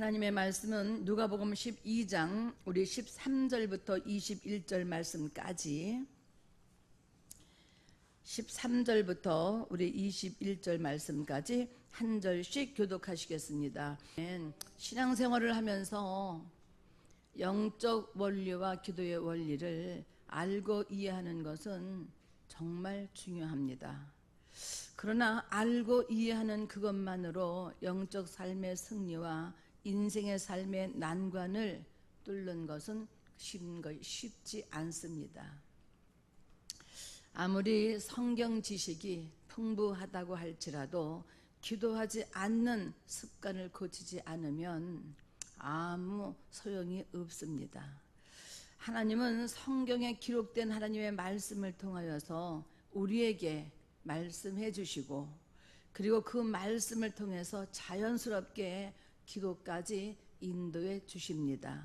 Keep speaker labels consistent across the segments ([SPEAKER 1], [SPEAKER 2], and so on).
[SPEAKER 1] 하나님의 말씀은 누가복음 12장 우리 13절부터 21절 말씀까지 13절부터 우리 21절 말씀까지 한 절씩 교독하시겠습니다. 신앙생활을 하면서 영적 원리와 기도의 원리를 알고 이해하는 것은 정말 중요합니다. 그러나 알고 이해하는 그것만으로 영적 삶의 승리와 인생의 삶의 난관을 뚫는 것은 쉽지 않습니다. 아무리 성경 지식이 풍부하다고 할지라도 기도하지 않는 습관을 고치지 않으면 아무 소용이 없습니다. 하나님은 성경에 기록된 하나님의 말씀을 통하여서 우리에게 말씀해 주시고, 그리고 그 말씀을 통해서 자연스럽게 기도까지 인도해 주십니다.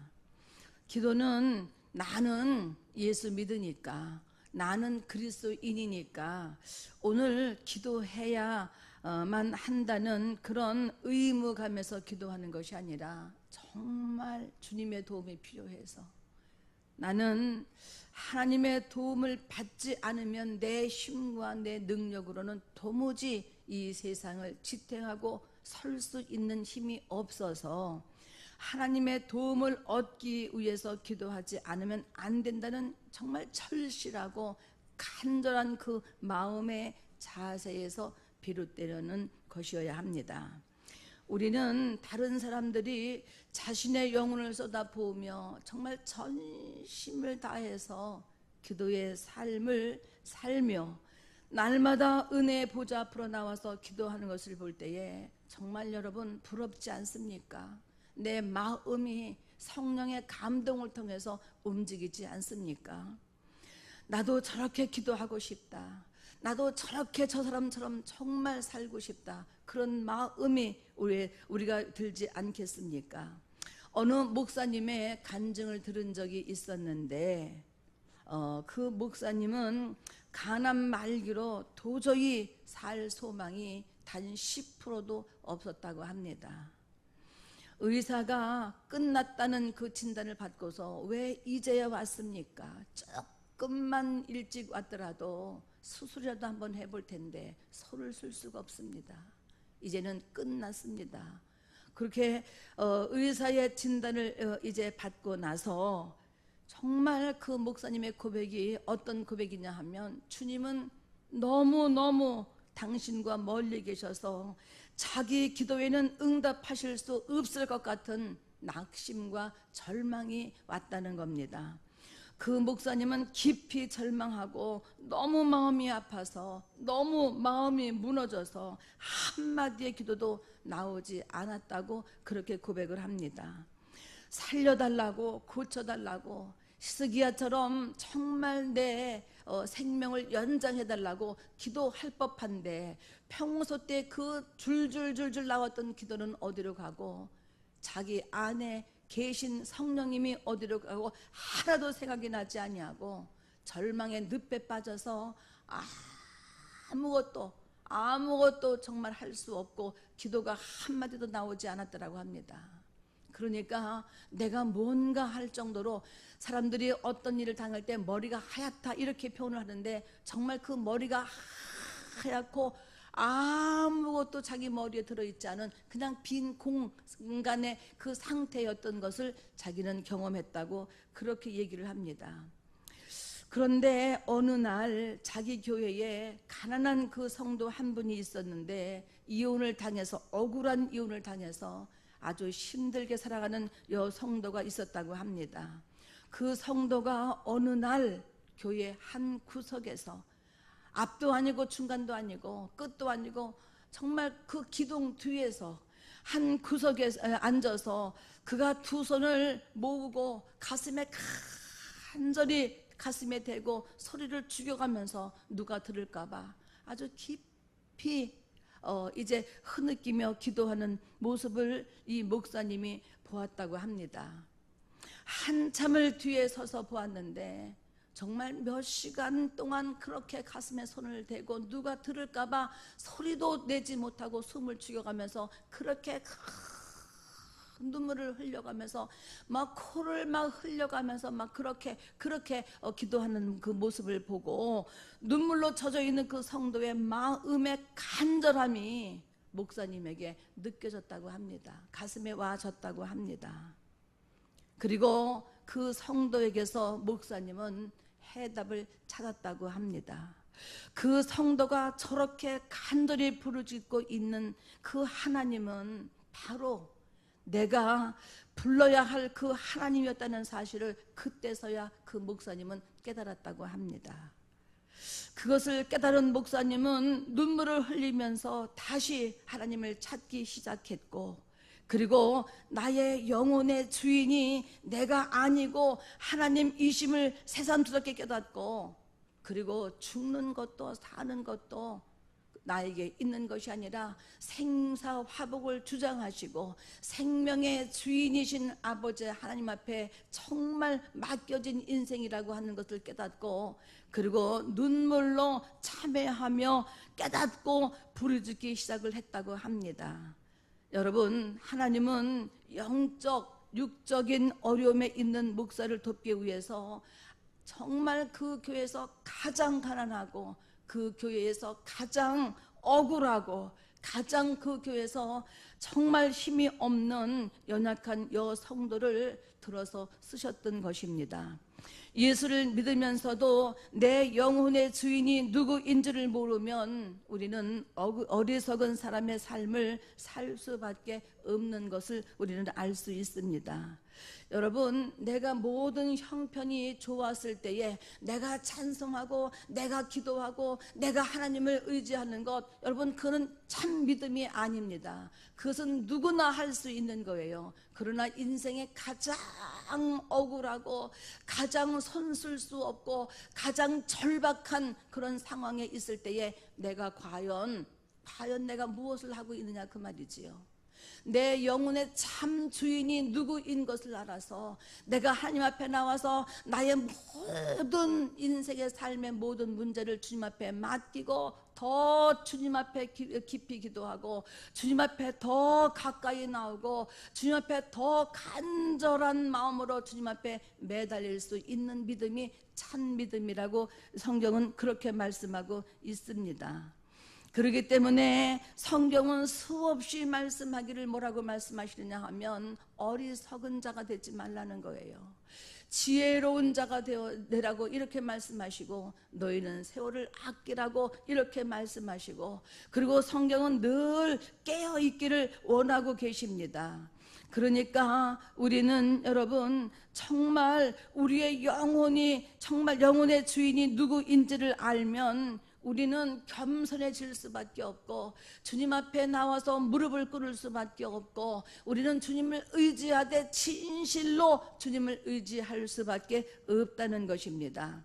[SPEAKER 1] 기도는 나는 예수 믿으니까, 나는 그리스도인이니까 오늘 기도해야만 한다는 그런 의무감에서 기도하는 것이 아니라 정말 주님의 도움이 필요해서, 나는 하나님의 도움을 받지 않으면 내 힘과 내 능력으로는 도무지 이 세상을 지탱하고 설 수 있는 힘이 없어서 하나님의 도움을 얻기 위해서 기도하지 않으면 안 된다는 정말 절실하고 간절한 그 마음의 자세에서 비롯되는 것이어야 합니다. 우리는 다른 사람들이 자신의 영혼을 쏟아부으며 정말 전심을 다해서 기도의 삶을 살며 날마다 은혜의 보좌 앞으로 나와서 기도하는 것을 볼 때에 정말 여러분 부럽지 않습니까? 내 마음이 성령의 감동을 통해서 움직이지 않습니까? 나도 저렇게 기도하고 싶다, 나도 저렇게 저 사람처럼 정말 살고 싶다, 그런 마음이 우리가 들지 않겠습니까? 어느 목사님의 간증을 들은 적이 있었는데 그 목사님은 가난 말기로 도저히 살 소망이 단 10%도 없었다고 합니다. 의사가 끝났다는 그 진단을 받고서 왜 이제야 왔습니까? 조금만 일찍 왔더라도 수술이라도 한번 해볼 텐데 손을 쓸 수가 없습니다. 이제는 끝났습니다. 그렇게 의사의 진단을 이제 받고 나서 정말 그 목사님의 고백이 어떤 고백이냐 하면, 주님은 너무너무 당신과 멀리 계셔서 자기 기도에는 응답하실 수 없을 것 같은 낙심과 절망이 왔다는 겁니다. 그 목사님은 깊이 절망하고 너무 마음이 아파서, 너무 마음이 무너져서 한마디의 기도도 나오지 않았다고 그렇게 고백을 합니다. 살려달라고, 고쳐달라고, 히스기야처럼 정말 내 생명을 연장해달라고 기도할 법한데 평소 때 그 줄줄줄줄 나왔던 기도는 어디로 가고, 자기 안에 계신 성령님이 어디로 가고 하나도 생각이 나지 아니하고 절망의 늪에 빠져서 아무것도 정말 할 수 없고 기도가 한마디도 나오지 않았더라고 합니다. 그러니까 내가 뭔가 할 정도로, 사람들이 어떤 일을 당할 때 머리가 하얗다 이렇게 표현을 하는데 정말 그 머리가 하얗고 아무것도 자기 머리에 들어있지 않은 그냥 빈 공간의 그 상태였던 것을 자기는 경험했다고 그렇게 얘기를 합니다. 그런데 어느 날 자기 교회에 가난한 그 성도 한 분이 있었는데, 이혼을 당해서, 억울한 이혼을 당해서 아주 힘들게 살아가는 성도가 있었다고 합니다. 그 성도가 어느 날 교회 한 구석에서, 앞도 아니고 중간도 아니고 끝도 아니고 정말 그 기둥 뒤에서 한 구석에 앉아서 그가 두 손을 모으고 가슴에 간절히 가슴에 대고 소리를 죽여가면서 누가 들을까봐 아주 깊이 이제 흐느끼며 기도하는 모습을 이 목사님이 보았다고 합니다. 한참을 뒤에 서서 보았는데 정말 몇 시간 동안 그렇게 가슴에 손을 대고 누가 들을까봐 소리도 내지 못하고 숨을 죽여가면서 그렇게 큰 눈물을 흘려가면서 막 코를 막 흘려가면서 막 그렇게 기도하는 그 모습을 보고 눈물로 젖어 있는 그 성도의 마음의 간절함이 목사님에게 느껴졌다고 합니다. 가슴에 와졌다고 합니다. 그리고 그 성도에게서 목사님은 해답을 찾았다고 합니다. 그 성도가 저렇게 간절히 부르짖고 있는 그 하나님은 바로 내가 불러야 할 그 하나님이었다는 사실을 그때서야 그 목사님은 깨달았다고 합니다. 그것을 깨달은 목사님은 눈물을 흘리면서 다시 하나님을 찾기 시작했고, 그리고 나의 영혼의 주인이 내가 아니고 하나님이심을 새삼스럽게 깨닫고, 그리고 죽는 것도 사는 것도 나에게 있는 것이 아니라 생사화복을 주장하시고 생명의 주인이신 아버지 하나님 앞에 정말 맡겨진 인생이라고 하는 것을 깨닫고, 그리고 눈물로 참회하며 깨닫고 부르짖기 시작을 했다고 합니다. 여러분, 하나님은 영적, 육적인 어려움에 있는 목사를 돕기 위해서 정말 그 교회에서 가장 가난하고 그 교회에서 가장 억울하고 가장 그 교회에서 정말 힘이 없는 연약한 여성도를 들어서 쓰셨던 것입니다. 예수를 믿으면서도 내 영혼의 주인이 누구인지를 모르면 우리는 어리석은 사람의 삶을 살 수밖에 없는 것을 우리는 알 수 있습니다. 여러분, 내가 모든 형편이 좋았을 때에 내가 찬송하고 내가 기도하고 내가 하나님을 의지하는 것, 여러분, 그는 참 믿음이 아닙니다. 그것은 누구나 할 수 있는 거예요. 그러나 인생의 가장 억울하고 가장 손쓸 수 없고 가장 절박한 그런 상황에 있을 때에 내가 과연 내가 무엇을 하고 있느냐 그 말이지요. 내 영혼의 참 주인이 누구인 것을 알아서 내가 하나님 앞에 나와서 나의 모든 인생의 삶의 모든 문제를 주님 앞에 맡기고 더 주님 앞에 깊이 기도하고 주님 앞에 더 가까이 나오고 주님 앞에 더 간절한 마음으로 주님 앞에 매달릴 수 있는 믿음이 참 믿음이라고 성경은 그렇게 말씀하고 있습니다. 그렇기 때문에 성경은 수없이 말씀하기를 뭐라고 말씀하시느냐 하면 어리석은 자가 되지 말라는 거예요. 지혜로운 자가 되라고 이렇게 말씀하시고, 너희는 세월을 아끼라고 이렇게 말씀하시고, 그리고 성경은 늘 깨어있기를 원하고 계십니다. 그러니까 우리는 여러분 정말 우리의 영혼이 정말 영혼의 주인이 누구인지를 알면 우리는 겸손해질 수밖에 없고 주님 앞에 나와서 무릎을 꿇을 수밖에 없고 우리는 주님을 의지하되 진실로 주님을 의지할 수밖에 없다는 것입니다.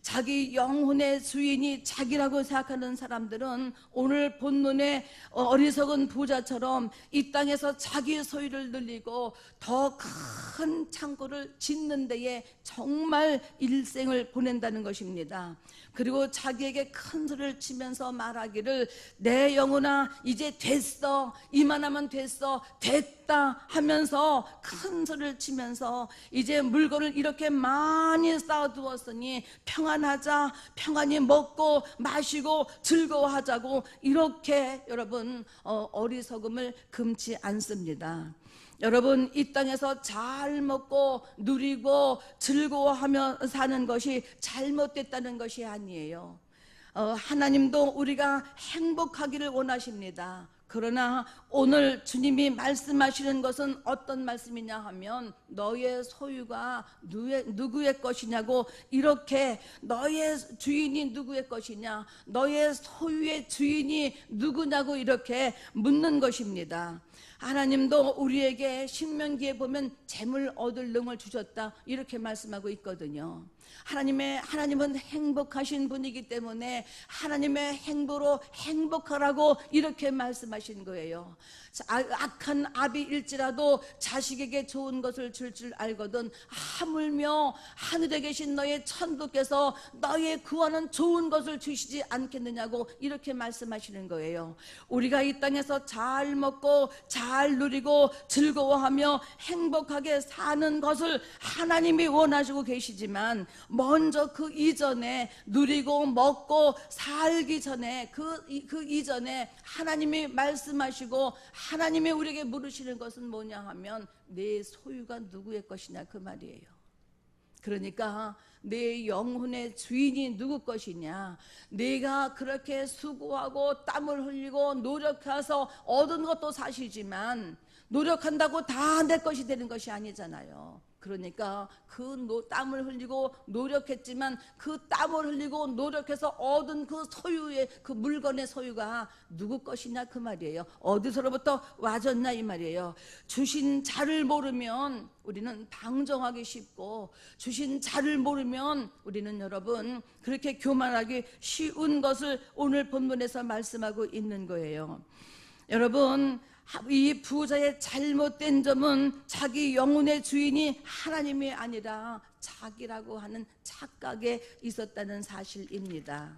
[SPEAKER 1] 자기 영혼의 주인이 자기라고 생각하는 사람들은 오늘 본문의 어리석은 부자처럼 이 땅에서 자기 소유를 늘리고 더 큰 창고를 짓는 데에 정말 일생을 보낸다는 것입니다. 그리고 자기에게 큰 소리를 치면서 말하기를 내 영혼아 이제 됐어, 이만하면 됐어, 됐다 하면서 큰 소리를 치면서 이제 물건을 이렇게 많이 쌓아두었으니 평안하자, 평안히 먹고 마시고 즐거워하자고 이렇게 여러분 어리석음을 금치 않습니다. 여러분, 이 땅에서 잘 먹고 누리고 즐거워하며 사는 것이 잘못됐다는 것이 아니에요. 하나님도 우리가 행복하기를 원하십니다. 그러나 오늘 주님이 말씀하시는 것은 어떤 말씀이냐 하면 너의 소유가 누구의 것이냐고, 이렇게 너의 주인이 누구의 것이냐, 너의 소유의 주인이 누구냐고 이렇게 묻는 것입니다. 하나님도 우리에게 신명기에 보면 재물 얻을 능을 주셨다 이렇게 말씀하고 있거든요. 하나님은 행복하신 분이기 때문에 하나님의 행보로 행복하라고 이렇게 말씀하신 거예요. 악한 아비일지라도 자식에게 좋은 것을 줄 알거든 하물며 하늘에 계신 너의 천부께서 너의 구하는 좋은 것을 주시지 않겠느냐고 이렇게 말씀하시는 거예요. 우리가 이 땅에서 잘 먹고 잘 누리고 즐거워하며 행복하게 사는 것을 하나님이 원하시고 계시지만, 먼저 그 이전에 누리고 먹고 살기 전에 그 이전에 하나님이 말씀하시고 하나님이 우리에게 물으시는 것은 뭐냐 하면, 내 소유가 누구의 것이냐 그 말이에요. 그러니까 내 영혼의 주인이 누구 것이냐, 내가 그렇게 수고하고 땀을 흘리고 노력해서 얻은 것도 사실이지만 노력한다고 다 내 것이 되는 것이 아니잖아요. 그러니까 그 땀을 흘리고 노력했지만 그 땀을 흘리고 노력해서 얻은 그 소유의, 그 물건의 소유가 누구 것이냐 그 말이에요. 어디서로부터 와졌냐 이 말이에요. 주신 자를 모르면 우리는 방종하기 쉽고, 주신 자를 모르면 우리는 여러분 그렇게 교만하기 쉬운 것을 오늘 본문에서 말씀하고 있는 거예요. 여러분, 이 부자의 잘못된 점은 자기 영혼의 주인이 하나님이 아니라 자기라고 하는 착각에 있었다는 사실입니다.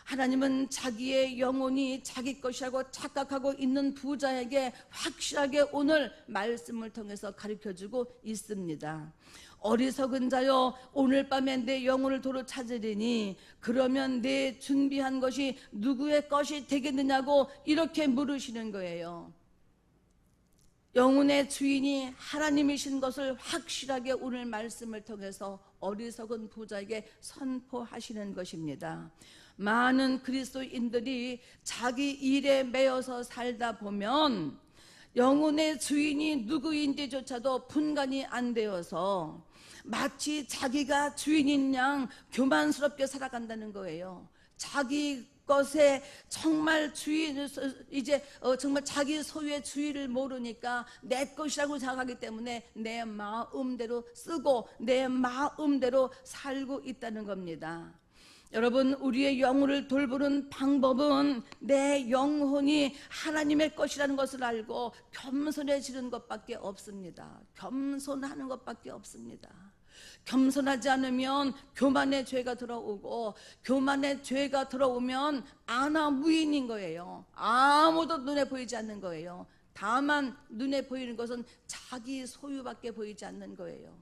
[SPEAKER 1] 하나님은 자기의 영혼이 자기 것이라고 착각하고 있는 부자에게 확실하게 오늘 말씀을 통해서 가르쳐주고 있습니다. 어리석은 자여, 오늘 밤에 내 영혼을 도로 찾으리니 그러면 내 준비한 것이 누구의 것이 되겠느냐고 이렇게 물으시는 거예요. 영혼의 주인이 하나님이신 것을 확실하게 오늘 말씀을 통해서 어리석은 부자에게 선포하시는 것입니다. 많은 그리스도인들이 자기 일에 매여서 살다 보면 영혼의 주인이 누구인지조차도 분간이 안 되어서 마치 자기가 주인인 양 교만스럽게 살아간다는 거예요. 자기 것에 정말 정말 자기 소유의 주의를 모르니까 내 것이라고 생각하기 때문에 내 마음대로 쓰고 내 마음대로 살고 있다는 겁니다. 여러분, 우리의 영혼을 돌보는 방법은 내 영혼이 하나님의 것이라는 것을 알고 겸손해지는 것밖에 없습니다. 겸손하는 것밖에 없습니다. 겸손하지 않으면 교만의 죄가 들어오고, 교만의 죄가 들어오면 아나무인인 거예요. 아무도 눈에 보이지 않는 거예요. 다만 눈에 보이는 것은 자기 소유밖에 보이지 않는 거예요.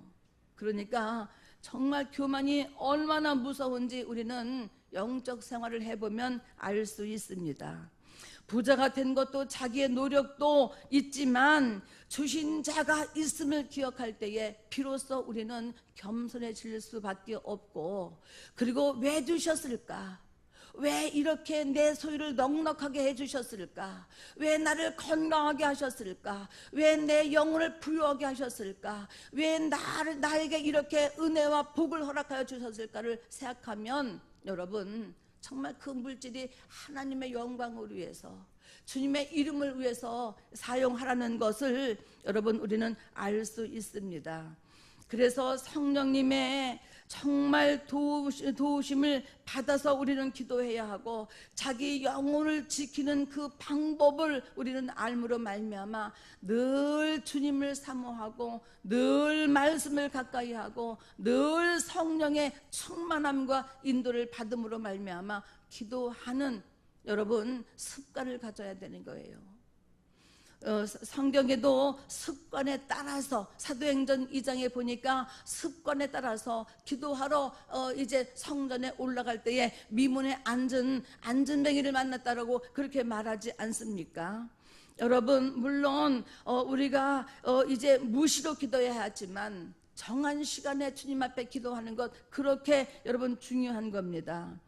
[SPEAKER 1] 그러니까 정말 교만이 얼마나 무서운지 우리는 영적 생활을 해보면 알 수 있습니다. 부자가 된 것도 자기의 노력도 있지만 주신 자가 있음을 기억할 때에 비로소 우리는 겸손해질 수밖에 없고, 그리고 왜 주셨을까? 왜 이렇게 내 소유를 넉넉하게 해주셨을까? 왜 나를 건강하게 하셨을까? 왜 내 영혼을 부유하게 하셨을까? 왜 나에게 이렇게 은혜와 복을 허락하여 주셨을까를 생각하면 여러분, 정말 그 물질이 하나님의 영광을 위해서, 주님의 이름을 위해서 사용하라는 것을 여러분 우리는 알 수 있습니다. 그래서 성령님의 정말 도우심을 받아서 우리는 기도해야 하고, 자기 영혼을 지키는 그 방법을 우리는 알므로 말미암아 늘 주님을 사모하고 늘 말씀을 가까이 하고 늘 성령의 충만함과 인도를 받음으로 말미암아 기도하는 여러분 습관을 가져야 되는 거예요. 성경에도 습관에 따라서, 사도행전 2장에 보니까 습관에 따라서 기도하러 이제 성전에 올라갈 때에 미문에 앉은 뱅이를 만났다라고 그렇게 말하지 않습니까? 여러분, 물론 우리가 이제 무시로 기도해야 하지만 정한 시간에 주님 앞에 기도하는 것, 그렇게 여러분 중요한 겁니다.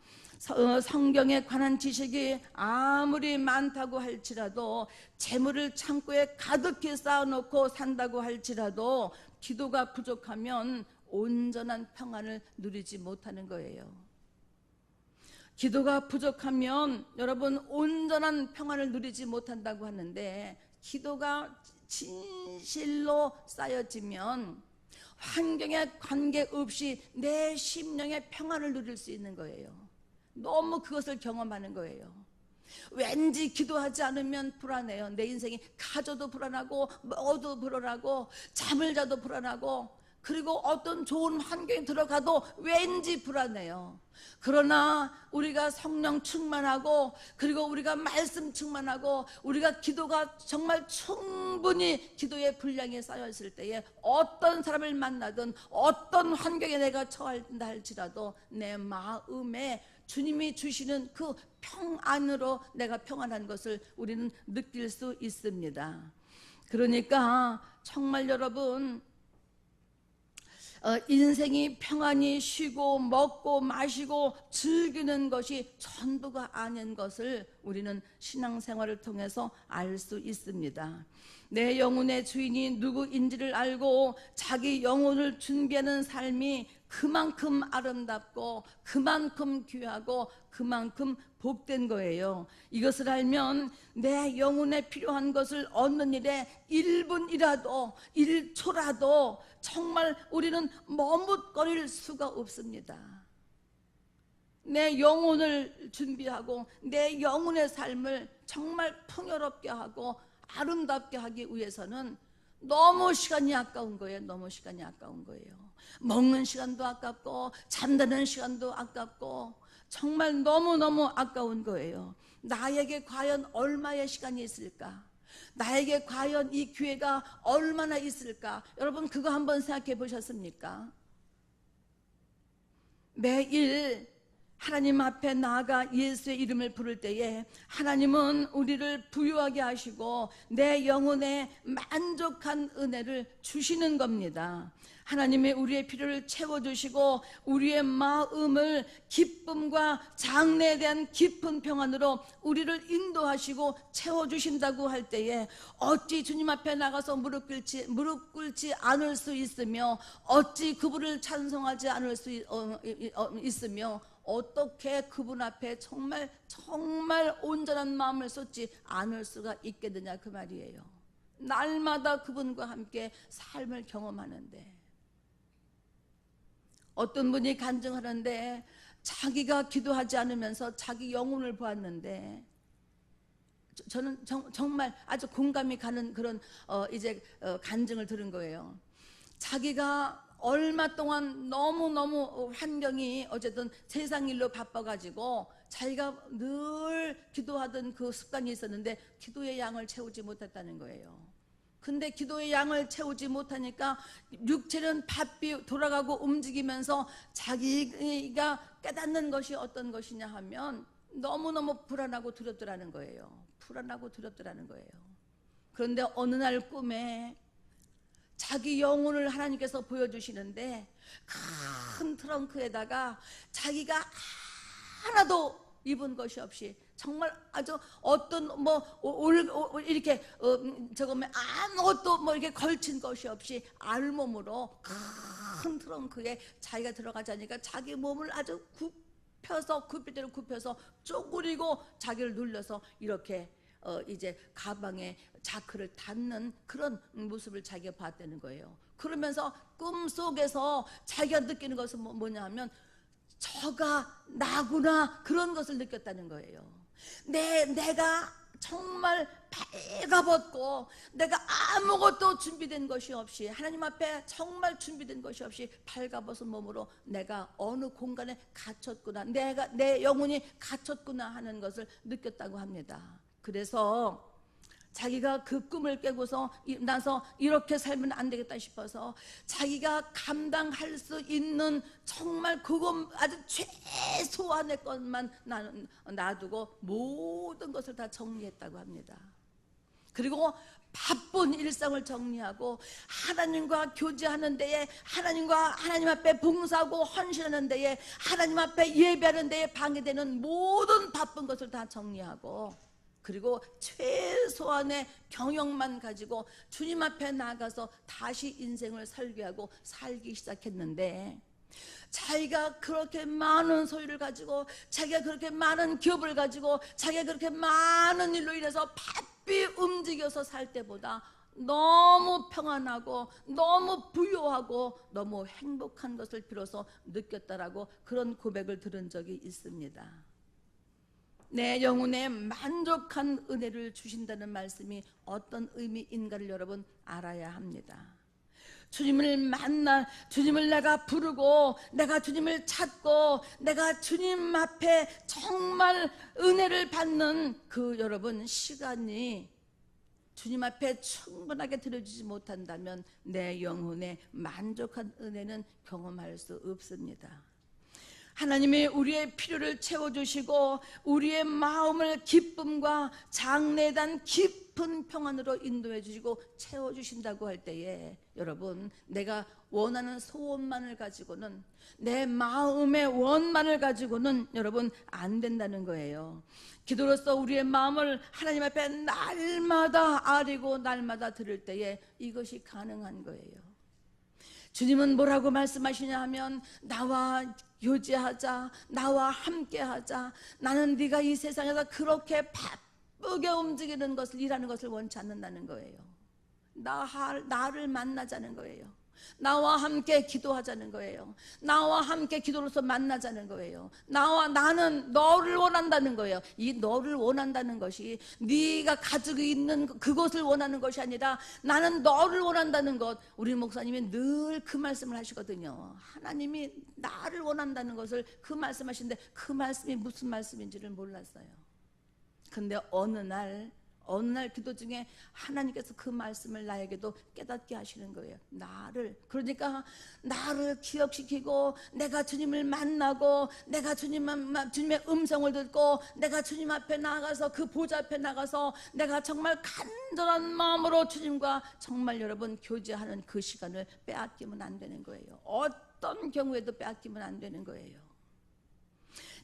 [SPEAKER 1] 성경에 관한 지식이 아무리 많다고 할지라도, 재물을 창고에 가득히 쌓아놓고 산다고 할지라도 기도가 부족하면 온전한 평안을 누리지 못하는 거예요. 기도가 부족하면 여러분 온전한 평안을 누리지 못한다고 하는데, 기도가 진실로 쌓여지면 환경에 관계없이 내 심령의 평안을 누릴 수 있는 거예요. 너무 그것을 경험하는 거예요. 왠지 기도하지 않으면 불안해요. 내 인생이 가져도 불안하고 먹어도 불안하고 잠을 자도 불안하고, 그리고 어떤 좋은 환경에 들어가도 왠지 불안해요. 그러나 우리가 성령 충만하고, 그리고 우리가 말씀 충만하고, 우리가 기도가 정말 충분히 기도의 분량이 쌓여있을 때에 어떤 사람을 만나든 어떤 환경에 내가 처한다 할지라도 내 마음에 주님이 주시는 그 평안으로 내가 평안한 것을 우리는 느낄 수 있습니다. 그러니까 정말 여러분, 인생이 평안히 쉬고 먹고 마시고 즐기는 것이 전부가 아닌 것을 우리는 신앙생활을 통해서 알 수 있습니다. 내 영혼의 주인이 누구인지를 알고 자기 영혼을 준비하는 삶이 그만큼 아름답고 그만큼 귀하고 그만큼 복된 거예요. 이것을 알면 내 영혼에 필요한 것을 얻는 일에 1분이라도 1초라도 정말 우리는 머뭇거릴 수가 없습니다. 내 영혼을 준비하고 내 영혼의 삶을 정말 풍요롭게 하고 아름답게 하기 위해서는 너무 시간이 아까운 거예요. 너무 시간이 아까운 거예요. 먹는 시간도 아깝고 잠드는 시간도 아깝고 정말 너무너무 아까운 거예요. 나에게 과연 얼마의 시간이 있을까? 나에게 과연 이 기회가 얼마나 있을까? 여러분 그거 한번 생각해 보셨습니까? 매일 하나님 앞에 나아가 예수의 이름을 부를 때에 하나님은 우리를 부유하게 하시고 내 영혼에 만족한 은혜를 주시는 겁니다. 하나님이 우리의 필요를 채워주시고 우리의 마음을 기쁨과 장래에 대한 깊은 평안으로 우리를 인도하시고 채워주신다고 할 때에 어찌 주님 앞에 나가서 무릎 꿇지 않을 수 있으며 어찌 그분을 찬송하지 않을 수 있으며 어떻게 그분 앞에 정말 온전한 마음을 쏟지 않을 수가 있겠느냐 그 말이에요. 날마다 그분과 함께 삶을 경험하는데 어떤 분이 간증하는데 자기가 기도하지 않으면서 자기 영혼을 보았는데 저는 정말 아주 공감이 가는 그런 간증을 들은 거예요. 자기가 얼마 동안 너무너무 환경이 어쨌든 세상 일로 바빠가지고 자기가 늘 기도하던 그 습관이 있었는데 기도의 양을 채우지 못했다는 거예요. 근데 기도의 양을 채우지 못하니까 육체는 바삐 돌아가고 움직이면서 자기가 깨닫는 것이 어떤 것이냐 하면 너무너무 불안하고 두렵더라는 거예요. 불안하고 두렵더라는 거예요. 그런데 어느 날 꿈에 자기 영혼을 하나님께서 보여주시는데 큰 트렁크에다가 자기가 하나도 입은 것이 없이 정말 아주 어떤 이렇게 아무것도 이렇게 걸친 것이 없이 알몸으로 큰 트렁크에 자기가 들어가자니까 자기 몸을 아주 굽혀대로 굽혀서 쪼그리고 자기를 눌러서 이렇게 이제 가방에 자크를 닫는 그런 모습을 자기가 봤다는 거예요. 그러면서 꿈속에서 자기가 느끼는 것은 뭐냐 하면 저가 나구나 그런 것을 느꼈다는 거예요. 내가 정말 발가벗고 내가 아무것도 준비된 것이 없이 하나님 앞에 정말 준비된 것이 없이 발가벗은 몸으로 내가 어느 공간에 갇혔구나, 내 영혼이 갇혔구나 하는 것을 느꼈다고 합니다. 그래서 자기가 그 꿈을 깨고서 나서 이렇게 살면 안 되겠다 싶어서 자기가 감당할 수 있는 정말 그것 아주 최소한의 것만 놔두고 모든 것을 다 정리했다고 합니다. 그리고 바쁜 일상을 정리하고 하나님과 교제하는 데에 하나님 앞에 봉사하고 헌신하는 데에 하나님 앞에 예배하는 데에 방해되는 모든 바쁜 것을 다 정리하고 그리고 최소한의 경영만 가지고 주님 앞에 나가서 다시 인생을 설계하고 살기 시작했는데 자기가 그렇게 많은 소유를 가지고 자기가 그렇게 많은 기업을 가지고 자기가 그렇게 많은 일로 인해서 바삐 움직여서 살 때보다 너무 평안하고 너무 부유하고 너무 행복한 것을 비로소 느꼈다라고 그런 고백을 들은 적이 있습니다. 내 영혼에 만족한 은혜를 주신다는 말씀이 어떤 의미인가를 여러분 알아야 합니다. 주님을 만나 주님을 내가 부르고 내가 주님을 찾고 내가 주님 앞에 정말 은혜를 받는 그 여러분 시간이 주님 앞에 충분하게 들어주지 못한다면 내 영혼에 만족한 은혜는 경험할 수 없습니다. 하나님이 우리의 필요를 채워주시고 우리의 마음을 기쁨과 장래에 대한 깊은 평안으로 인도해 주시고 채워주신다고 할 때에 여러분 내가 원하는 소원만을 가지고는 내 마음의 원만을 가지고는 여러분 안 된다는 거예요. 기도로서 우리의 마음을 하나님 앞에 날마다 아뢰고 날마다 들을 때에 이것이 가능한 거예요. 주님은 뭐라고 말씀하시냐 하면 나와 교제하자, 나와 함께하자. 나는 네가 이 세상에서 그렇게 바쁘게 움직이는 것을 일하는 것을 원치 않는다는 거예요. 나를 만나자는 거예요. 나와 함께 기도하자는 거예요. 나와 함께 기도로서 만나자는 거예요. 나는 너를 원한다는 거예요. 이 너를 원한다는 것이 네가 가지고 있는 그것을 원하는 것이 아니라 나는 너를 원한다는 것. 우리 목사님이 늘 그 말씀을 하시거든요. 하나님이 나를 원한다는 것을 그 말씀하시는데 그 말씀이 무슨 말씀인지를 몰랐어요. 근데 어느 날 기도 중에 하나님께서 그 말씀을 나에게도 깨닫게 하시는 거예요. 그러니까 나를 기억시키고 내가 주님을 만나고 내가 주님의 음성을 듣고 내가 주님 앞에 나가서 그 보좌 앞에 나가서 내가 정말 간절한 마음으로 주님과 정말 여러분 교제하는 그 시간을 빼앗기면 안 되는 거예요. 어떤 경우에도 빼앗기면 안 되는 거예요.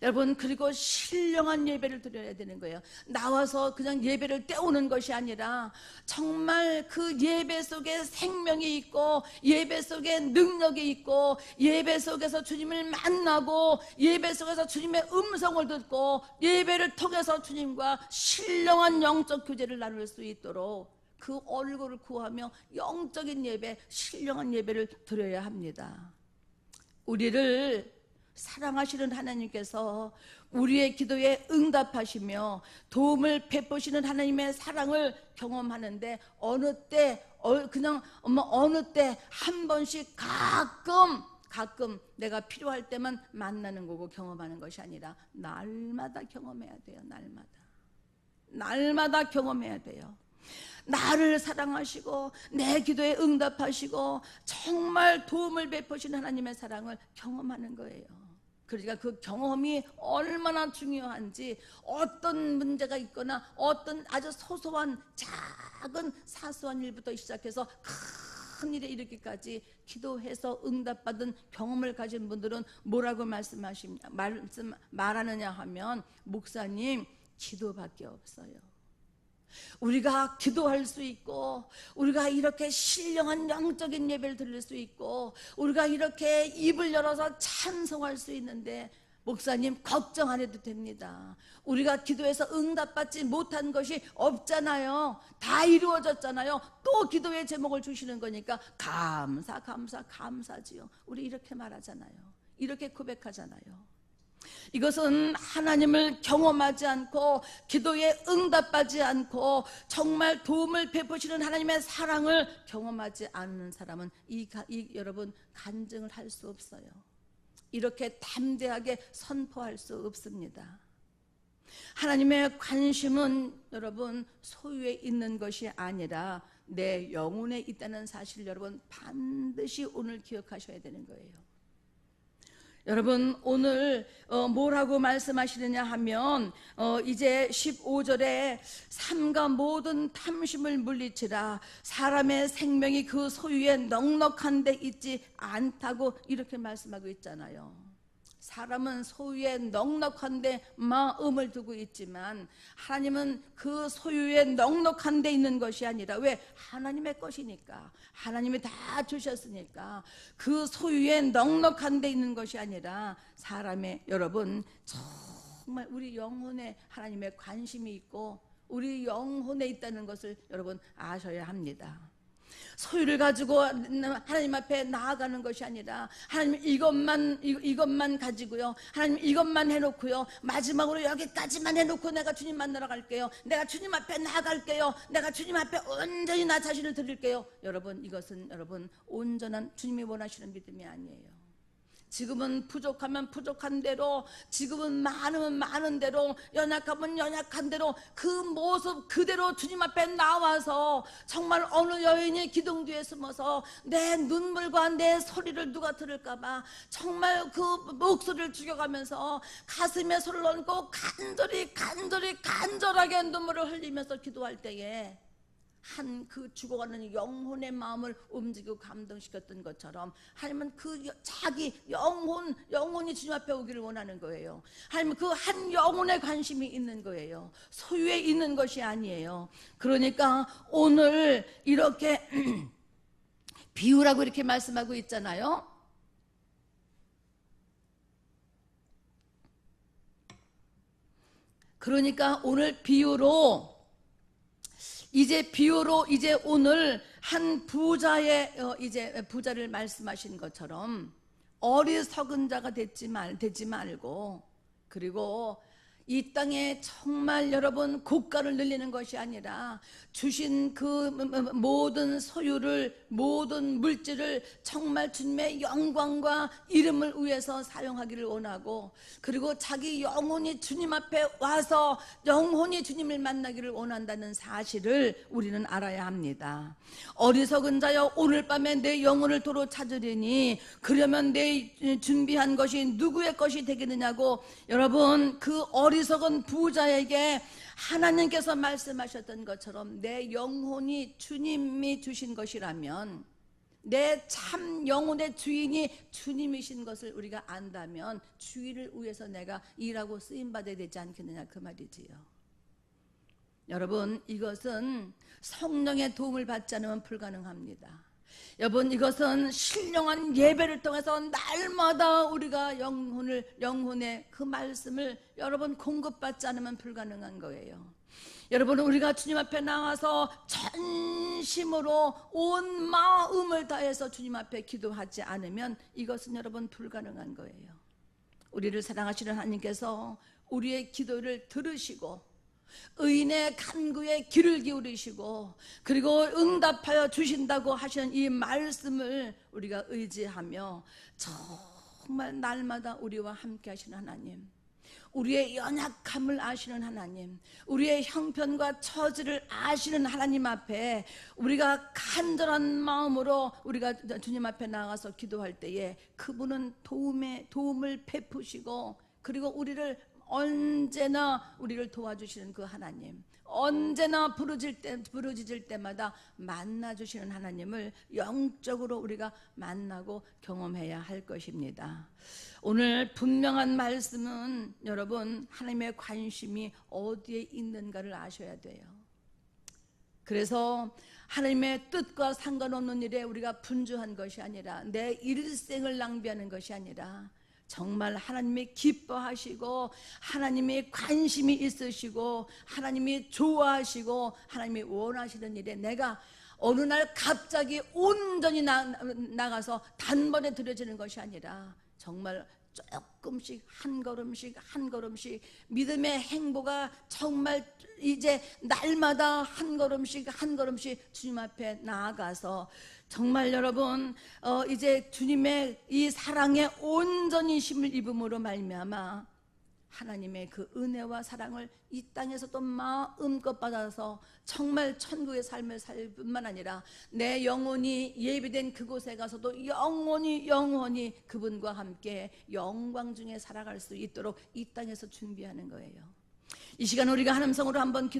[SPEAKER 1] 여러분 그리고 신령한 예배를 드려야 되는 거예요. 나와서 그냥 예배를 때우는 것이 아니라 정말 그 예배 속에 생명이 있고 예배 속에 능력이 있고 예배 속에서 주님을 만나고 예배 속에서 주님의 음성을 듣고 예배를 통해서 주님과 신령한 영적 교제를 나눌 수 있도록 그 얼굴을 구하며 영적인 예배, 신령한 예배를 드려야 합니다. 우리를 사랑하시는 하나님께서 우리의 기도에 응답하시며 도움을 베푸시는 하나님의 사랑을 경험하는데 어느 때 한 번씩 가끔 내가 필요할 때만 만나는 거고 경험하는 것이 아니라 날마다 경험해야 돼요. 날마다 경험해야 돼요. 나를 사랑하시고 내 기도에 응답하시고 정말 도움을 베푸시는 하나님의 사랑을 경험하는 거예요. 그러니까 그 경험이 얼마나 중요한지 어떤 문제가 있거나 어떤 아주 소소한 작은 사소한 일부터 시작해서 큰 일에 이르기까지 기도해서 응답받은 경험을 가진 분들은 뭐라고 말하느냐 하면 목사님 기도밖에 없어요. 우리가 기도할 수 있고 우리가 이렇게 신령한 영적인 예배를 드릴 수 있고 우리가 이렇게 입을 열어서 찬송할 수 있는데 목사님 걱정 안 해도 됩니다. 우리가 기도해서 응답받지 못한 것이 없잖아요. 다 이루어졌잖아요. 또 기도의 제목을 주시는 거니까 감사지요. 우리 이렇게 말하잖아요. 이렇게 고백하잖아요. 이것은 하나님을 경험하지 않고 기도에 응답하지 않고 정말 도움을 베푸시는 하나님의 사랑을 경험하지 않는 사람은 여러분 간증을 할 수 없어요. 이렇게 담대하게 선포할 수 없습니다. 하나님의 관심은 여러분 소유에 있는 것이 아니라 내 영혼에 있다는 사실을 여러분 반드시 오늘 기억하셔야 되는 거예요. 여러분 오늘 뭐라고 말씀하시느냐 하면 이제 15절에 삼가 모든 탐심을 물리치라 사람의 생명이 그 소유에 넉넉한 데 있지 않다고 이렇게 말씀하고 있잖아요. 사람은 소유에 넉넉한 데 마음을 두고 있지만 하나님은 그 소유에 넉넉한 데 있는 것이 아니라 왜? 하나님의 것이니까 하나님이 다 주셨으니까 그 소유에 넉넉한 데 있는 것이 아니라 사람의 여러분 정말 우리 영혼에 하나님의 관심이 있고 우리 영혼에 있다는 것을 여러분 아셔야 합니다. 소유를 가지고 하나님 앞에 나아가는 것이 아니라 하나님 이것만 가지고요, 하나님 이것만 해놓고요, 마지막으로 여기까지만 해놓고 내가 주님 만나러 갈게요, 내가 주님 앞에 나아갈게요, 내가 주님 앞에 온전히 나 자신을 드릴게요. 여러분, 이것은 여러분 온전한 주님이 원하시는 믿음이 아니에요. 지금은 부족하면 부족한 대로, 지금은 많으면 많은 대로, 연약하면 연약한 대로 그 모습 그대로 주님 앞에 나와서 정말 어느 여인이 기둥 뒤에 숨어서 내 눈물과 내 소리를 누가 들을까봐 정말 그 목소리를 죽여가면서 가슴에 손을 얹고 간절하게 눈물을 흘리면서 기도할 때에 한 그 죽어가는 영혼의 마음을 움직이고 감동시켰던 것처럼 하나님은 그 자기 영혼이 주님 앞에 오기를 원하는 거예요. 하나님은 그 한 영혼에 관심이 있는 거예요. 소유에 있는 것이 아니에요. 그러니까 오늘 이렇게 비유라고 이렇게 말씀하고 있잖아요. 그러니까 오늘 비유로 이제 오늘 한 부자의 이제 부자를 말씀하신 것처럼 어리석은 자가 되지 말고, 그리고 이 땅에 정말 여러분 고가를 늘리는 것이 아니라 주신 그 모든 소유를, 모든 물질을 정말 주님의 영광과 이름을 위해서 사용하기를 원하고, 그리고 자기 영혼이 주님 앞에 와서 영혼이 주님을 만나기를 원한다는 사실을 우리는 알아야 합니다. 어리석은 자여, 오늘 밤에 내 영혼을 도로 찾으리니 그러면 내 준비한 것이 누구의 것이 되겠느냐고. 여러분, 그 어리석은 부자에게 하나님께서 말씀하셨던 것처럼 내 영혼이 주님이 주신 것이라면, 내 참 영혼의 주인이 주님이신 것을 우리가 안다면 주의를 위해서 내가 일하고 쓰임받아야 되지 않겠느냐, 그 말이지요. 여러분, 이것은 성령의 도움을 받지 않으면 불가능합니다. 여러분, 이것은 신령한 예배를 통해서 날마다 우리가 영혼의 그 말씀을 여러분 공급받지 않으면 불가능한 거예요. 여러분, 우리가 주님 앞에 나와서 전심으로 온 마음을 다해서 주님 앞에 기도하지 않으면 이것은 여러분 불가능한 거예요. 우리를 사랑하시는 하나님께서 우리의 기도를 들으시고 의인의 간구에 귀를 기울이시고 그리고 응답하여 주신다고 하시는 이 말씀을 우리가 의지하며 정말 날마다 우리와 함께 하시는 하나님, 우리의 연약함을 아시는 하나님, 우리의 형편과 처지를 아시는 하나님 앞에 우리가 간절한 마음으로 우리가 주님 앞에 나가서 기도할 때에 그분은 도움을 베푸시고, 그리고 우리를 언제나 우리를 도와주시는 그 하나님, 언제나 부르짖을 때마다 만나주시는 하나님을 영적으로 우리가 만나고 경험해야 할 것입니다. 오늘 분명한 말씀은 여러분, 하나님의 관심이 어디에 있는가를 아셔야 돼요. 그래서 하나님의 뜻과 상관없는 일에 우리가 분주한 것이 아니라, 내 일생을 낭비하는 것이 아니라 정말 하나님이 기뻐하시고 하나님이 관심이 있으시고 하나님이 좋아하시고 하나님이 원하시는 일에 내가 어느 날 갑자기 온전히 나가서 단번에 드려지는 것이 아니라 정말 조금씩 한 걸음씩 믿음의 행보가 정말 이제 날마다 한 걸음씩 주님 앞에 나아가서 정말 여러분 이제 주님의 이 사랑에 온전히 힘을 입음으로 말미암아 하나님의 그 은혜와 사랑을 이 땅에서도 마음껏 받아서 정말 천국의 삶을 살 뿐만 아니라 내 영혼이 예비된 그곳에 가서도 영원히 그분과 함께 영광 중에 살아갈 수 있도록 이 땅에서 준비하는 거예요. 이 시간 우리가 하나님 성으로 한번 기도